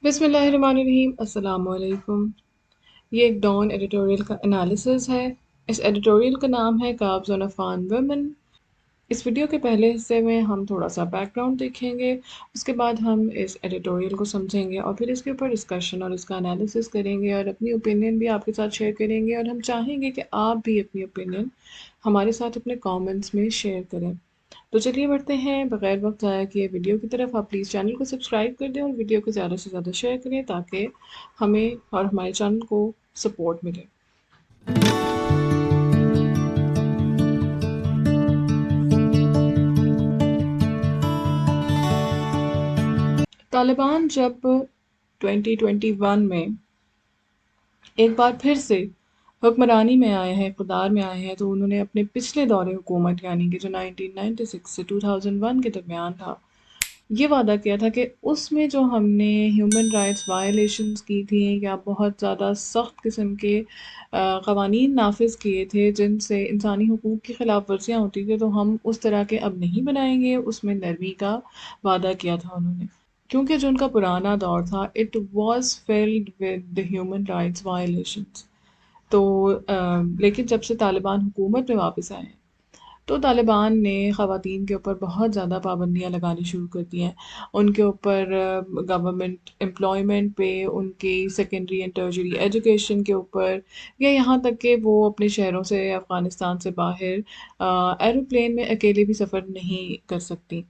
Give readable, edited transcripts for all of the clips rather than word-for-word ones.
بسم اللہ الرحمن الرحیم، السلام علیکم۔ یہ ایک ڈان ایڈیٹوریل کا انالیسز ہے۔ اس ایڈیٹوریل کا نام ہے کابز آن افغان ویمن۔ اس ویڈیو کے پہلے حصے میں ہم تھوڑا سا بیک گراؤنڈ دیکھیں گے، اس کے بعد ہم اس ایڈیٹوریل کو سمجھیں گے اور پھر اس کے اوپر ڈسکشن اور اس کا انالیسز کریں گے اور اپنی اوپینین بھی آپ کے ساتھ شیئر کریں گے، اور ہم چاہیں گے کہ آپ بھی اپنی اوپینین ہمارے ساتھ اپنے کامنٹس میں شیئر کریں۔ تو چلیے بڑھتے ہیں بغیر وقت ضائع کیے ویڈیو کی طرف۔ آپ پلیز چینل کو سبسکرائب کر دیں اور ویڈیو کو زیادہ سے زیادہ شیئر کریں تاکہ ہمیں اور ہمارے چینل کو سپورٹ ملے۔ طالبان جب 2021 میں ایک بار پھر سے حکمرانی میں آئے ہیں، اقتدار میں آئے ہیں، تو انہوں نے اپنے پچھلے دور حکومت یعنی کہ جو 1996 سے 2001 کے درمیان تھا، یہ وعدہ کیا تھا کہ اس میں جو ہم نے ہیومن رائٹس وائلیشنز کی تھیں یا بہت زیادہ سخت قسم کے قوانین نافذ کیے تھے جن سے انسانی حقوق کی خلاف ورزیاں ہوتی تھیں، تو ہم اس طرح کے اب نہیں بنائیں گے۔ اس میں نرمی کا وعدہ کیا تھا انہوں نے، کیونکہ جو ان کا پرانا دور تھا it was filled with human rights violations. تو لیکن جب سے طالبان حکومت میں واپس آئے ہیں تو طالبان نے خواتین کے اوپر بہت زیادہ پابندیاں لگانی شروع کر دی ہیں، ان کے اوپر گورنمنٹ امپلائمنٹ پہ، ان کی سیکنڈری اینڈ ٹرشری ایجوکیشن کے اوپر، یا یہاں تک کہ وہ اپنے شہروں سے افغانستان سے باہر ایروپلین میں اکیلے بھی سفر نہیں کر سکتی،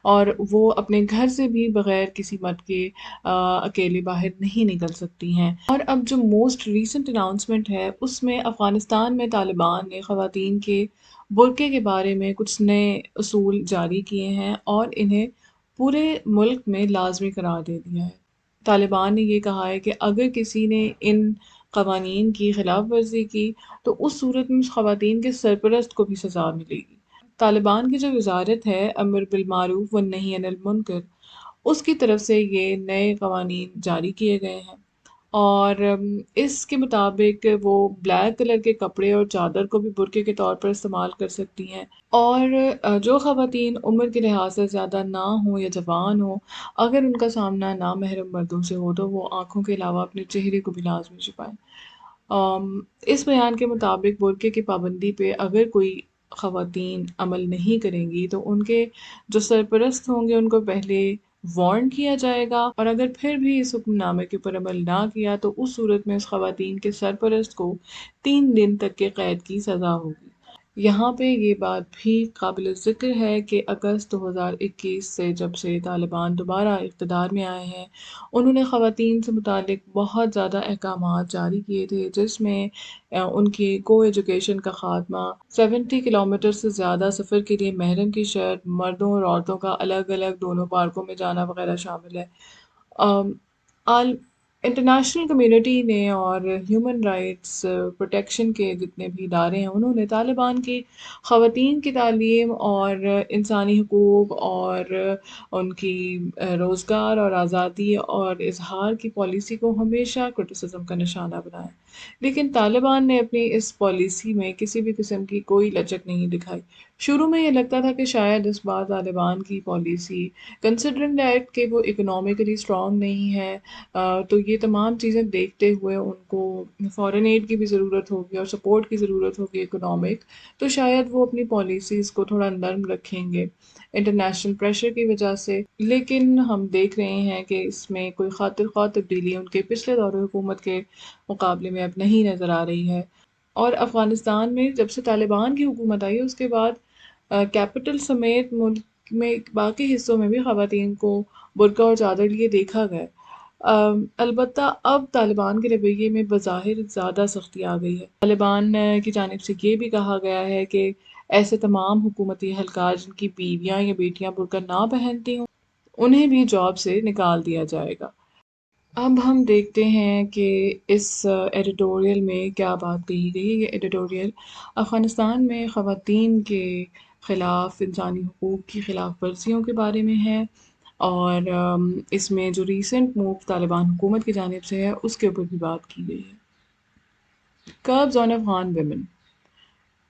اور وہ اپنے گھر سے بھی بغیر کسی مرد کے اکیلے باہر نہیں نکل سکتی ہیں۔ اور اب جو موسٹ ریسنٹ اناؤنسمنٹ ہے اس میں افغانستان میں طالبان نے خواتین کے برقعے کے بارے میں کچھ نئے اصول جاری کیے ہیں اور انہیں پورے ملک میں لازمی قرار دے دیا ہے۔ طالبان نے یہ کہا ہے کہ اگر کسی نے ان قوانین کی خلاف ورزی کی تو اس صورت میں اس خواتین کے سرپرست کو بھی سزا ملے گی۔ طالبان کی جو وزارت ہے امر بالمعروف والنہی عن المنکر، اس کی طرف سے یہ نئے قوانین جاری کیے گئے ہیں، اور اس کے مطابق وہ بلیک کلر کے کپڑے اور چادر کو بھی برقعے کے طور پر استعمال کر سکتی ہیں، اور جو خواتین عمر کے لحاظ سے زیادہ نہ ہوں یا جوان ہوں، اگر ان کا سامنا نامحرم مردوں سے ہو تو وہ آنکھوں کے علاوہ اپنے چہرے کو بھی لازمی چھپائیں۔ اس بیان کے مطابق برقعے کی پابندی پہ اگر کوئی خواتین عمل نہیں کریں گی تو ان کے جو سرپرست ہوں گے ان کو پہلے وارن کیا جائے گا، اور اگر پھر بھی اس حکم نامے کے اوپر عمل نہ کیا تو اس صورت میں اس خواتین کے سرپرست کو 3 دن تک کے قید کی سزا ہوگی۔ یہاں پہ یہ بات بھی قابل ذکر ہے کہ اگست 2021 سے جب سے طالبان دوبارہ اقتدار میں آئے ہیں، انہوں نے خواتین سے متعلق بہت زیادہ احکامات جاری کیے تھے، جس میں ان کی کو ایجوکیشن کا خاتمہ، 70 کلومیٹر سے زیادہ سفر کے لیے محرم کی شرط، مردوں اور عورتوں کا الگ الگ دونوں پارکوں میں جانا وغیرہ شامل ہے۔ انٹرنیشنل کمیونٹی نے اور ہیومن رائٹس پروٹیکشن کے جتنے بھی ادارے ہیں انہوں نے طالبان کی خواتین کی تعلیم اور انسانی حقوق اور ان کی روزگار اور آزادی اور اظہار کی پالیسی کو ہمیشہ کرٹیسزم کا نشانہ بنایا، لیکن طالبان نے اپنی اس پالیسی میں کسی بھی قسم کی کوئی لچک نہیں دکھائی۔ شروع میں یہ لگتا تھا کہ شاید اس بار طالبان کی پالیسی کنسیڈرنگ دیٹ کہ وہ اکنامکلی اسٹرانگ نہیں ہے، تو یہ تمام چیزیں دیکھتے ہوئے ان کو فارن ایڈ کی بھی ضرورت ہوگی اور سپورٹ کی ضرورت ہوگی اکنامک، تو شاید وہ اپنی پالیسیز کو تھوڑا نرم رکھیں گے انٹرنیشنل پریشر کی وجہ سے، لیکن ہم دیکھ رہے ہیں کہ اس میں کوئی خاطر خواہ تبدیلی ان کے پچھلے دور حکومت کے مقابلے میں اب نہیں نظر آ رہی ہے۔ اور افغانستان میں جب سے طالبان کی حکومت آئی اس کے بعد کیپٹل سمیت ملک میں باقی حصوں میں بھی خواتین کو برقع اور چادر لیے دیکھا گیا۔ البتہ اب طالبان کے رویے میں بظاہر زیادہ سختی آ گئی ہے۔ طالبان کی جانب سے یہ بھی کہا گیا ہے کہ ایسے تمام حکومتی اہلکار جن کی بیویاں یا بیٹیاں برقع نہ پہنتی ہوں انہیں بھی جاب سے نکال دیا جائے گا۔ اب ہم دیکھتے ہیں کہ اس ایڈیٹوریل میں کیا بات کہی گئی ہے۔ یہ ایڈیٹوریل افغانستان میں خواتین کے خلاف انسانی حقوق کی خلاف ورزیوں کے بارے میں ہے، اور اس میں جو ریسنٹ موو طالبان حکومت کی جانب سے ہے اس کے اوپر بھی بات کی گئی ہے۔ Curbs on Afghan women.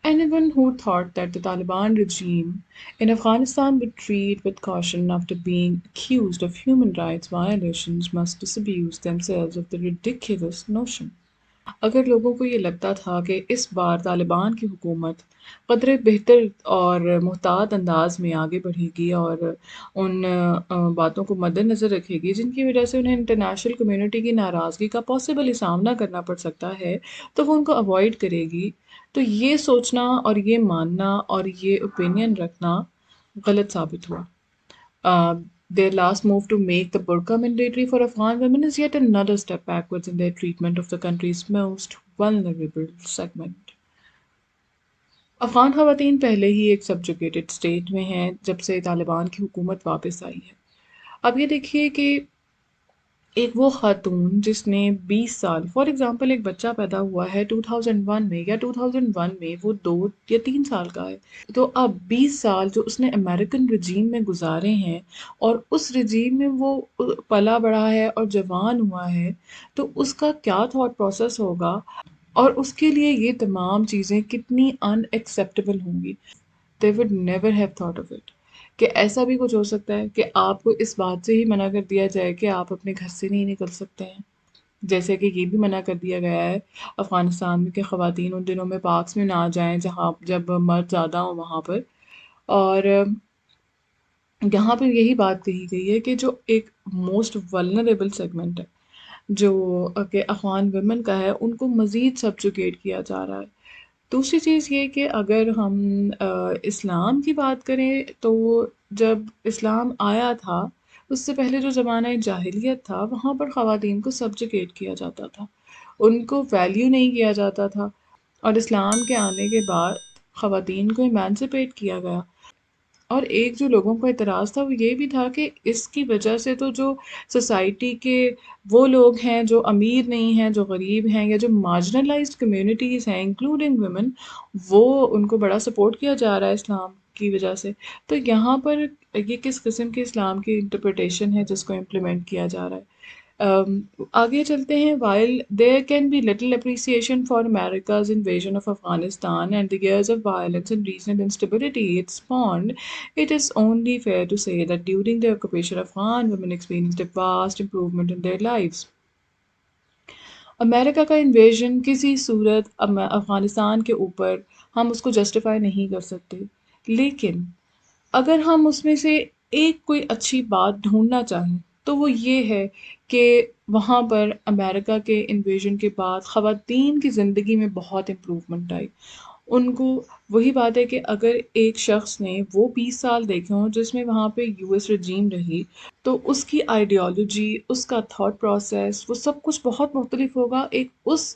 Anyone who thought that the Taliban regime in Afghanistan would treat with caution after being accused of human rights violations must disabuse themselves of the ridiculous notion. اگر لوگوں کو یہ لگتا تھا کہ اس بار طالبان کی حکومت قدرے بہتر اور محتاط انداز میں آگے بڑھے گی اور ان باتوں کو مد نظر رکھے گی جن کی وجہ سے انہیں انٹرنیشنل کمیونٹی کی ناراضگی کا پاسبلی سامنا کرنا پڑ سکتا ہے تو وہ ان کو اوائڈ کرے گی، تو یہ سوچنا اور یہ ماننا اور یہ اوپینین رکھنا غلط ثابت ہوا۔ Their last move to make the burqa mandatory for Afghan women is yet another step backwards in their treatment of the country's most vulnerable segment. Afghan خواتین پہلے ہی ایک سبجوگیٹڈ اسٹیٹ میں ہیں جب سے طالبان کی حکومت واپس آئی ہے۔ اب یہ دیکھیے کہ ایک وہ خاتون جس نے 20 سال، فار ایگزامپل ایک بچہ پیدا ہوا ہے 2001 میں یا 2001 میں، وہ 2 یا 3 سال کا ہے، تو اب 20 سال جو اس نے امریکن رجیم میں گزارے ہیں اور اس رجیم میں وہ پلا بڑھا ہے اور جوان ہوا ہے، تو اس کا کیا تھاٹ پروسیس ہوگا اور اس کے لیے یہ تمام چیزیں کتنی ان ایکسیپٹیبل ہوں گی۔ they would never have thought of it کہ ایسا بھی کچھ ہو سکتا ہے کہ آپ کو اس بات سے ہی منع کر دیا جائے کہ آپ اپنے گھر سے نہیں نکل سکتے ہیں، جیسے کہ یہ بھی منع کر دیا گیا ہے افغانستان میں کہ خواتین ان دنوں میں پارکس میں نہ جائیں جہاں جب مرد زیادہ ہوں وہاں پر۔ اور یہاں پہ یہی بات کہی گئی ہے کہ جو ایک موسٹ ولنریبل سیگمنٹ ہے جو کہ افغان ویمن کا ہے، ان کو مزید سبجوگیٹ کیا جا رہا ہے۔ دوسری چیز یہ کہ اگر ہم اسلام کی بات کریں تو جب اسلام آیا تھا اس سے پہلے جو زمانہ جاہلیت تھا وہاں پر خواتین کو سبجوگیٹ کیا جاتا تھا، ان کو ویلیو نہیں کیا جاتا تھا، اور اسلام کے آنے کے بعد خواتین کو ایمانسپیٹ کیا گیا۔ اور ایک جو لوگوں کو اعتراض تھا وہ یہ بھی تھا کہ اس کی وجہ سے تو جو سوسائٹی کے وہ لوگ ہیں جو امیر نہیں ہیں، جو غریب ہیں، یا جو مارجنلائزڈ کمیونٹیز ہیں انکلوڈنگ ویمن، وہ ان کو بڑا سپورٹ کیا جا رہا ہے اسلام کی وجہ سے۔ تو یہاں پر یہ کس قسم کی اسلام کی انٹرپریٹیشن ہے جس کو امپلیمنٹ کیا جا رہا ہے۔ آگے چلتے ہیں۔ While there can be little appreciation for America's invasion of Afghanistan and the years of violence and recent instability it spawned, it is only fair to say that during the occupation, Afghan women experienced a vast improvement in their lives. امریکہ کا invasion کسی صورت افغانستان کے اوپر ہم اس کو justify نہیں کر سکتے، لیکن اگر ہم اس میں سے ایک کوئی اچھی بات ڈھونڈنا چاہیں تو وہ یہ ہے کہ وہاں پر امریکہ کے انویژن کے بعد خواتین کی زندگی میں بہت امپروومنٹ آئی۔ ان کو وہی بات ہے کہ اگر ایک شخص نے وہ 20 سال دیکھے ہوں جس میں وہاں پہ یو ایس رجیم رہی، تو اس کی آئیڈیالوجی، اس کا تھاٹ پروسیس، وہ سب کچھ بہت مختلف ہوگا ایک اس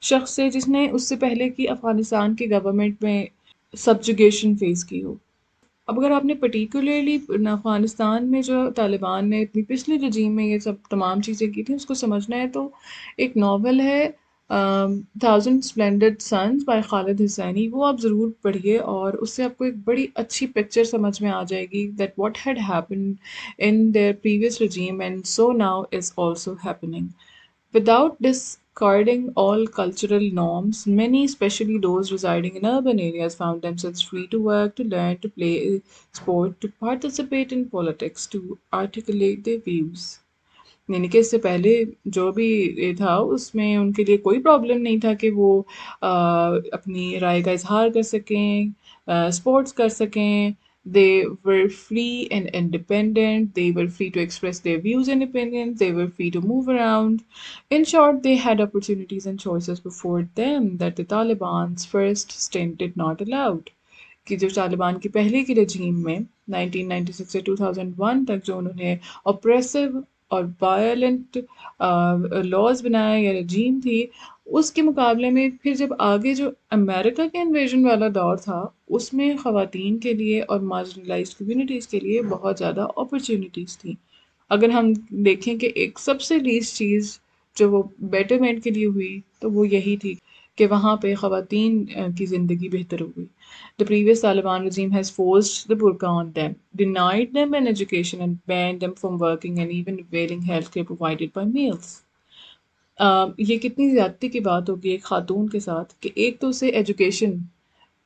شخص سے جس نے اس سے پہلے کی افغانستان کی گورنمنٹ میں سبجوگیشن فیس کی ہو۔ اب اگر آپ نے پرٹیکولرلی افغانستان میں جو طالبان نے اپنی پچھلی رجیم میں یہ سب تمام چیزیں کی تھیں اس کو سمجھنا ہے تو ایک ناول ہے تھاؤزنڈ اسپلینڈڈ سنز بائی خالد حسینی، وہ آپ ضرور پڑھیے اور اس سے آپ کو ایک بڑی اچھی پکچر سمجھ میں آ جائے گی that what had happened in their previous regime and so now is also happening. Without discarding all cultural norms, many, especially those residing in urban areas, found themselves free to work, to learn, to play sport, to participate in politics, to articulate their views. یعنی کہ اس سے پہلے جو بھی یہ تھا اس میں ان کے لیے کوئی پرابلم نہیں تھا کہ وہ اپنی رائے کا اظہار کر سکیں، اسپورٹس کر سکیں۔ They were free and independent. They were free to express their views and opinions. They were free to move around. In short, they had opportunities and choices before them that the Taliban's first stint did not allow. کہ جو طالبان کی پہلے کی رجیم میں 1996 سے 2001 تک جو انہوں نے اپریسو اور وائلنٹ لاز بنائے یا رجیم تھی، اس کے مقابلے میں پھر جب آگے جو امریکہ کے انویژن والا دور تھا اس میں خواتین کے لیے اور مارجنلائزڈ کمیونٹیز کے لیے بہت زیادہ اپرچونیٹیز تھیں۔ اگر ہم دیکھیں کہ ایک سب سے لیسٹ چیز جو وہ بیٹرمنٹ کے لیے ہوئی تو وہ یہی تھی کہ وہاں پہ خواتین کی زندگی بہتر ہو گئی۔ The previous Taliban regime has forced the burqa on them, denied them an education and banned them from working and even availing healthcare provided by males. یہ کتنی زیادتی کی بات ہوگی ایک خاتون کے ساتھ کہ ایک تو اسے ایجوکیشن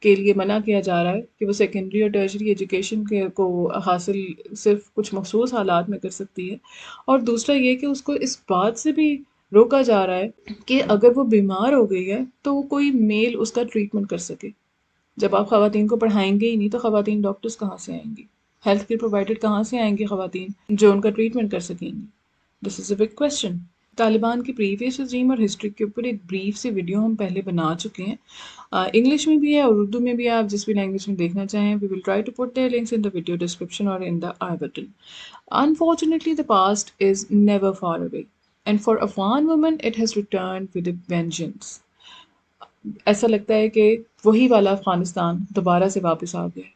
کے لیے منع کیا جا رہا ہے کہ وہ سیکنڈری اور ٹرشری ایجوکیشن کو حاصل صرف کچھ مخصوص حالات میں کر سکتی ہے، اور دوسرا یہ کہ اس کو اس بات سے بھی روکا جا رہا ہے کہ اگر وہ بیمار ہو گئی ہے تو وہ کوئی میل اس کا ٹریٹمنٹ کر سکے۔ جب آپ خواتین کو پڑھائیں گے ہی نہیں تو خواتین ڈاکٹرز کہاں سے آئیں گی، ہیلتھ کیئر پرووائڈر کہاں سے آئیں گی خواتین جو ان کا ٹریٹمنٹ کر سکیں گی؟ دس از اے بگ کوشچن۔ طالبان کی پریویس رجیم اور ہسٹری کے اوپر ایک بریف سی ویڈیو ہم پہلے بنا چکے ہیں، انگلش میں بھی ہے اور اردو میں بھی ہے، آپ جس بھی لینگویج میں دیکھنا چاہیں۔ We will try to put the links in the video description or in the I button. Unfortunately, the past is never far away, and for Afghan women, it has returned with a vengeance. ایسا لگتا ہے کہ وہی والا افغانستان دوبارہ سے واپس آ گیا ہے،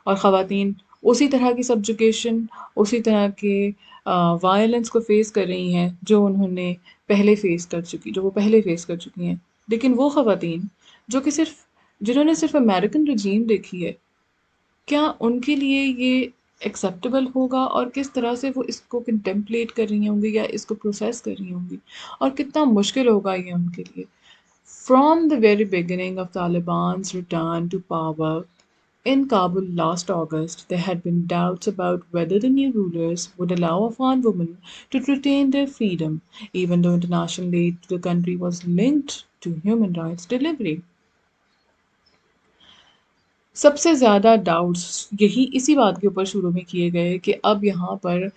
اور خواتین اسی طرح کی سبجوکیشن، اسی طرح کے وائلنس کو فیس کر رہی ہیں جو انہوں نے جو وہ پہلے فیس کر چکی ہیں۔ لیکن وہ خواتین جو کہ جنہوں نے صرف امریکن رجیم دیکھی ہے، کیا ان کے لیے یہ ایکسیپٹیبل ہوگا، اور کس طرح سے وہ اس کو کنٹمپلیٹ کر رہی ہوں گی یا اس کو پروسیس کر رہی ہوں گی، اور کتنا مشکل ہوگا یہ ان کے لیے؟ From the very beginning of Taliban's return to power in Kabul last August, there had been doubts about whether the new rulers would allow Afghan women to retain their freedom, even though international aid to the country was linked to human rights delivery. سب سے زیادہ doubts اسی بات کے اوپر شروع میں کیے گئے کہ اب یہاں پر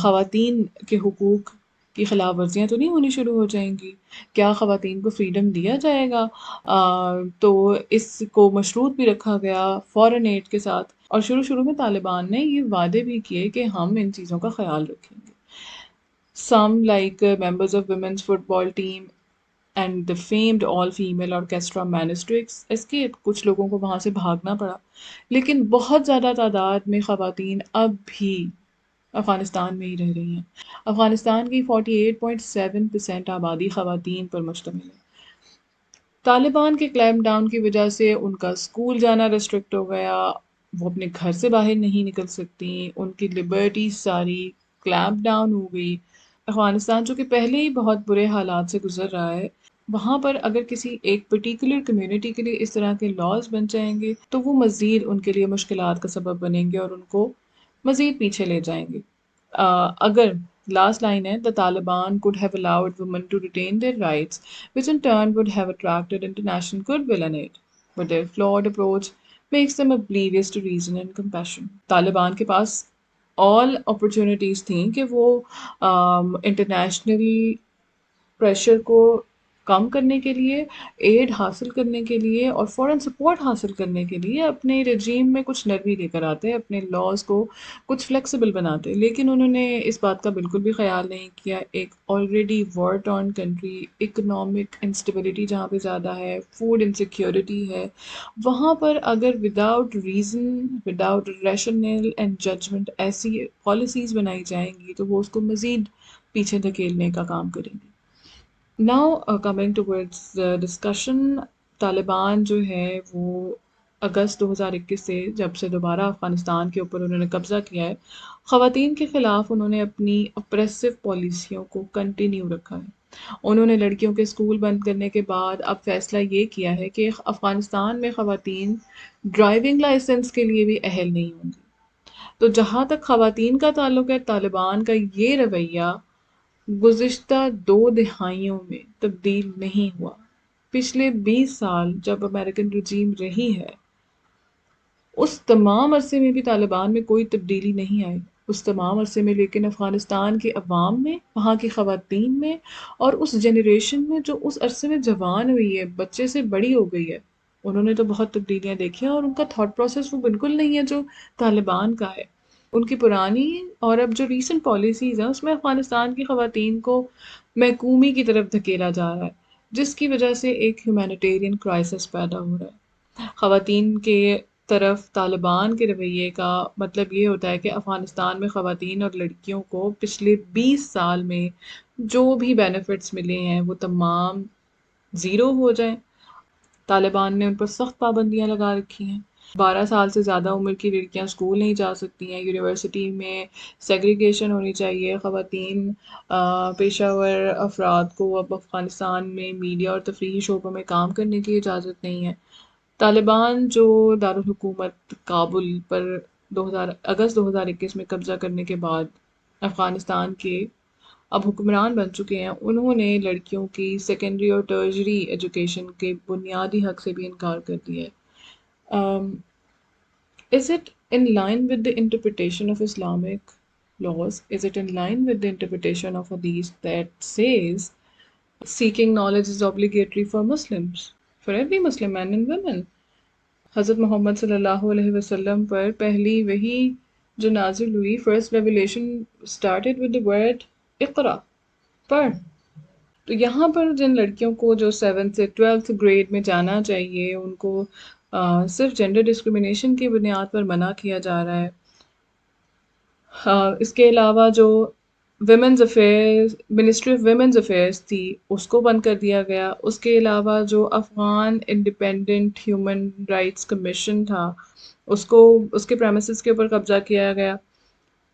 خواتین کے حقوق کی خلاف ورزیاں تو نہیں ہونی شروع ہو جائیں گی؟ کیا خواتین کو فریڈم دیا جائے گا؟ تو اس کو مشروط بھی رکھا گیا فورن ایڈ کے ساتھ، اور شروع میں طالبان نے یہ وعدے بھی کیے کہ ہم ان چیزوں کا خیال رکھیں گے۔ Some like members of women's football team and the famed all-female orchestra managed to escape. کچھ لوگوں کو وہاں سے بھاگنا پڑا، لیکن بہت زیادہ تعداد میں خواتین اب بھی افغانستان میں ہی رہ رہی ہیں۔ افغانستان کی 48.7% آبادی خواتین پر مشتمل ہے۔ طالبان کے کلیمپ ڈاؤن کی وجہ سے ان کا اسکول جانا ریسٹرکٹ ہو گیا، وہ اپنے گھر سے باہر نہیں نکل سکتی، ان کی لبرٹی ساری کلیمپ ڈاؤن ہو گئی۔ افغانستان جو کہ پہلے ہی بہت برے حالات سے گزر رہا ہے، وہاں پر اگر کسی ایک پرٹیکولر کمیونٹی کے لیے اس طرح کے لاز بن جائیں گے تو وہ مزید ان کے لیے مشکلات کا سبب بنیں گے اور ان کو مزید پیچھے لے جائیں گے۔ اگر لاسٹ لائن ہے، the Taliban could have allowed women to retain their rights, which in turn would have attracted international goodwill and aid. But their flawed approach makes them oblivious to reason and compassion. Taliban کے پاس all opportunities تھیں کہ وہ international pressure کو کم کرنے کے لیے، add حاصل کرنے کے لیے اور فورن سپورٹ حاصل کرنے کے لیے اپنے رجیم میں کچھ نرمی لے کر آتے، اپنے لاز کو کچھ فلیکسیبل بناتے، لیکن انہوں نے اس بات کا بالکل بھی خیال نہیں کیا۔ ایک آلریڈی وار ٹارن کنٹری، اکنامک انسٹیبلٹی جہاں پہ زیادہ ہے، فوڈ انسیکیورٹی ہے، وہاں پر اگر without reason, without rational and judgment ایسی پالیسیز بنائی جائیں گی تو وہ اس کو مزید پیچھے دھکیلنے کا کام کریں گی۔ Now coming towards the discussion، Taliban جو ہے وہ اگست 2021 سے جب سے دوبارہ افغانستان کے اوپر انہوں نے قبضہ کیا ہے، خواتین کے خلاف انہوں نے اپنی اپریسو پالیسیوں کو کنٹینیو رکھا ہے۔ انہوں نے لڑکیوں کے اسکول بند کرنے کے بعد اب فیصلہ یہ کیا ہے کہ افغانستان میں خواتین ڈرائیونگ لائسنس کے لیے بھی اہل نہیں ہوں گی۔ تو جہاں تک خواتین کا تعلق ہے، طالبان کا یہ رویہ گزشتہ 2 دہائیوں میں تبدیل نہیں ہوا۔ پچھلے 20 سال جب امریکن رجیم رہی ہے، اس تمام عرصے میں بھی طالبان میں کوئی تبدیلی نہیں آئی۔ اس تمام عرصے میں لیکن افغانستان کے عوام میں، وہاں کی خواتین میں اور اس جنریشن میں جو اس عرصے میں جوان ہوئی ہے، بچے سے بڑی ہو گئی ہے، انہوں نے تو بہت تبدیلیاں دیکھی ہیں، اور ان کا تھاٹ پروسیس وہ بالکل نہیں ہے جو طالبان کا ہے۔ ان کی پرانی اور اب جو ریسنٹ پالیسیز ہیں اس میں افغانستان کی خواتین کو محکومی کی طرف دھکیلا جا رہا ہے، جس کی وجہ سے ایک ہیومینیٹیرین کرائسس پیدا ہو رہا ہے۔ خواتین کے طرف طالبان کے رویے کا مطلب یہ ہوتا ہے کہ افغانستان میں خواتین اور لڑکیوں کو پچھلے 20 سال میں جو بھی بینیفٹس ملے ہیں وہ تمام زیرو ہو جائیں۔ طالبان نے ان پر سخت پابندیاں لگا رکھی ہیں۔ 12 سال سے زیادہ عمر کی لڑکیاں اسکول نہیں جا سکتی ہیں، یونیورسٹی میں سیگریگیشن ہونی چاہیے، خواتین پیشہ ور افراد کو اب افغانستان میں میڈیا اور تفریحی شعبوں میں کام کرنے کی اجازت نہیں ہے۔ طالبان جو دارالحکومت کابل پر 2021 میں قبضہ کرنے کے بعد افغانستان کے اب حکمران بن چکے ہیں، انہوں نے لڑکیوں کی سیکنڈری اور ٹرشری ایجوکیشن کے بنیادی حق سے بھی انکار کر دیا ہے۔ Is it in line with the interpretation of Islamic laws? Is it in line with the interpretation of Hadith that says seeking knowledge is obligatory for Muslims, for every Muslim man and women? حضرت محمد صلی اللہ علیہ وسلم پر پہلی وحی جو نازل ہوئی، first revelation started with the word اقرا، پڑھ۔ تو یہاں پر جن لڑکیوں کو جو 7 سے 12 گریڈ میں جانا چاہیے، ان کو صرف جینڈر ڈسکرمنیشن کی بنیاد پر منع کیا جا رہا ہے۔ اس کے علاوہ جو women's affairs, ministry of women's affairs تھی، اس کو بند کر دیا گیا۔ اس کے علاوہ جو Afghan independent human rights commission تھا، اس کے پریمیسز کے اوپر قبضہ کیا گیا۔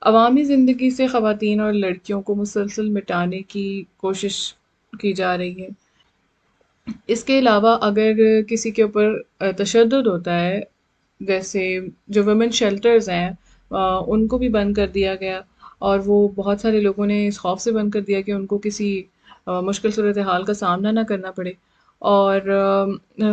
عوامی زندگی سے خواتین اور لڑکیوں کو مسلسل مٹانے کی کوشش کی جا رہی ہے۔ اس کے علاوہ اگر کسی کے اوپر تشدد ہوتا ہے، جیسے جو ویمن شیلٹرز ہیں، ان کو بھی بند کر دیا گیا، اور وہ بہت سارے لوگوں نے اس خوف سے بند کر دیا کہ ان کو کسی مشکل صورتحال کا سامنا نہ کرنا پڑے۔ اور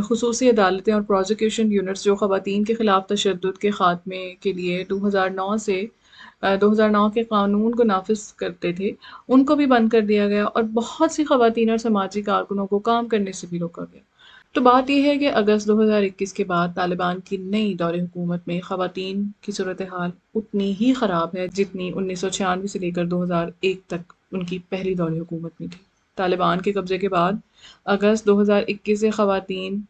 خصوصی عدالتیں اور پروزیکیوشن یونٹس جو خواتین کے خلاف تشدد کے خاتمے کے لیے 2009 کے قانون کو نافذ کرتے تھے، ان کو بھی بند کر دیا گیا، اور بہت سی خواتین اور سماجی کارکنوں کو کام کرنے سے بھی روکا گیا۔ تو بات یہ ہے کہ اگست 2021 کے بعد طالبان کی نئی دور حکومت میں خواتین کی صورتحال اتنی ہی خراب ہے جتنی 1996 سے لے کر 2001 تک ان کی پہلی دور حکومت میں تھی۔ طالبان کے قبضے کے بعد اگست 2021 سے خواتین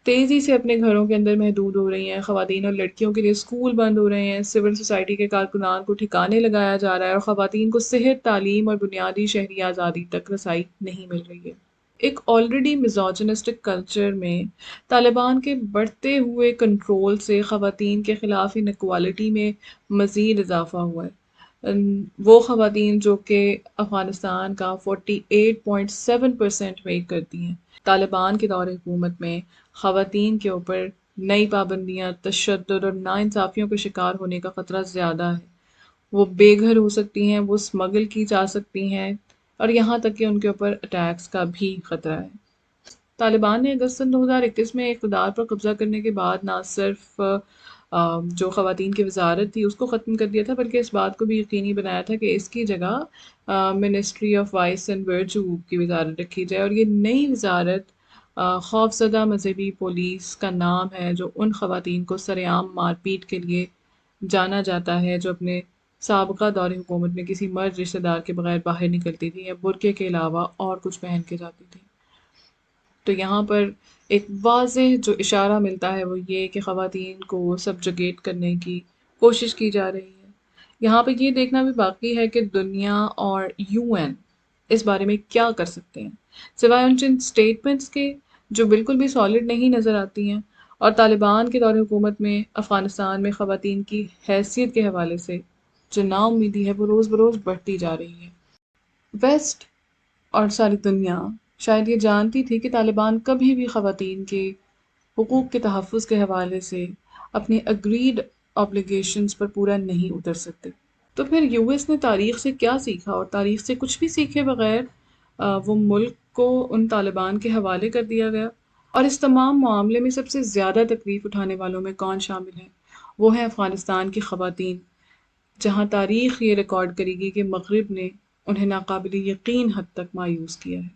تیزی سے اپنے گھروں کے اندر محدود ہو رہی ہیں، خواتین اور لڑکیوں کے لیے اسکول بند ہو رہے ہیں، سول سوسائٹی کے کارکنان کو ٹھکانے لگایا جا رہا ہے، اور خواتین کو صحت، تعلیم اور بنیادی شہری آزادی تک رسائی نہیں مل رہی ہے۔ ایک آلریڈی میزوجنسٹک کلچر میں طالبان کے بڑھتے ہوئے کنٹرول سے خواتین کے خلاف انیکوالٹی میں مزید اضافہ ہوا ہے۔ وہ خواتین جو کہ افغانستان کا 48.7% میک کرتی ہیں، طالبان کے دور حکومت میں خواتین کے اوپر نئی پابندیاں، تشدد اور ناانصافیوں کے شکار ہونے کا خطرہ زیادہ ہے۔ وہ بے گھر ہو سکتی ہیں، وہ اسمگل کی جا سکتی ہیں، اور یہاں تک کہ ان کے اوپر اٹیکس کا بھی خطرہ ہے۔ طالبان نے اگست 2021 میں اقتدار پر قبضہ کرنے کے بعد نہ صرف جو خواتین کی وزارت تھی اس کو ختم کر دیا تھا، بلکہ اس بات کو بھی یقینی بنایا تھا کہ اس کی جگہ ministry of vice and virtue کی وزارت رکھی جائے، اور یہ نئی وزارت خوفزدہ مذہبی پولیس کا نام ہے، جو ان خواتین کو سرعام مار پیٹ کے لیے جانا جاتا ہے جو اپنے سابقہ دور حکومت میں کسی مرد رشتہ دار کے بغیر باہر نکلتی تھی یا برقعے کے علاوہ اور کچھ پہن کے جاتی تھی۔ تو یہاں پر ایک واضح جو اشارہ ملتا ہے وہ یہ کہ خواتین کو سبجوگیٹ کرنے کی کوشش کی جا رہی ہے۔ یہاں پہ یہ دیکھنا بھی باقی ہے کہ دنیا اور UN اس بارے میں کیا کر سکتے ہیں، سوائے ان چند سٹیٹمنٹس کے جو بالکل بھی سالڈ نہیں نظر آتی ہیں۔ اور طالبان کے دور حکومت میں افغانستان میں خواتین کی حیثیت کے حوالے سے جو نا امیدی ہے وہ روز بروز بڑھتی جا رہی ہے۔ ویسٹ اور ساری دنیا شاید یہ جانتی تھی کہ طالبان کبھی بھی خواتین کے حقوق کے تحفظ کے حوالے سے اپنے اگریڈ آبلیگیشنز پر پورا نہیں اتر سکتے۔ تو پھر US نے تاریخ سے کیا سیکھا، اور تاریخ سے کچھ بھی سیکھے بغیر وہ ملک کو ان طالبان کے حوالے کر دیا گیا۔ اور اس تمام معاملے میں سب سے زیادہ تکلیف اٹھانے والوں میں کون شامل ہیں؟ وہ ہیں افغانستان کی خواتین، جہاں تاریخ یہ ریکارڈ کرے گی کہ مغرب نے انہیں ناقابل یقین حد تک مایوس کیا ہے۔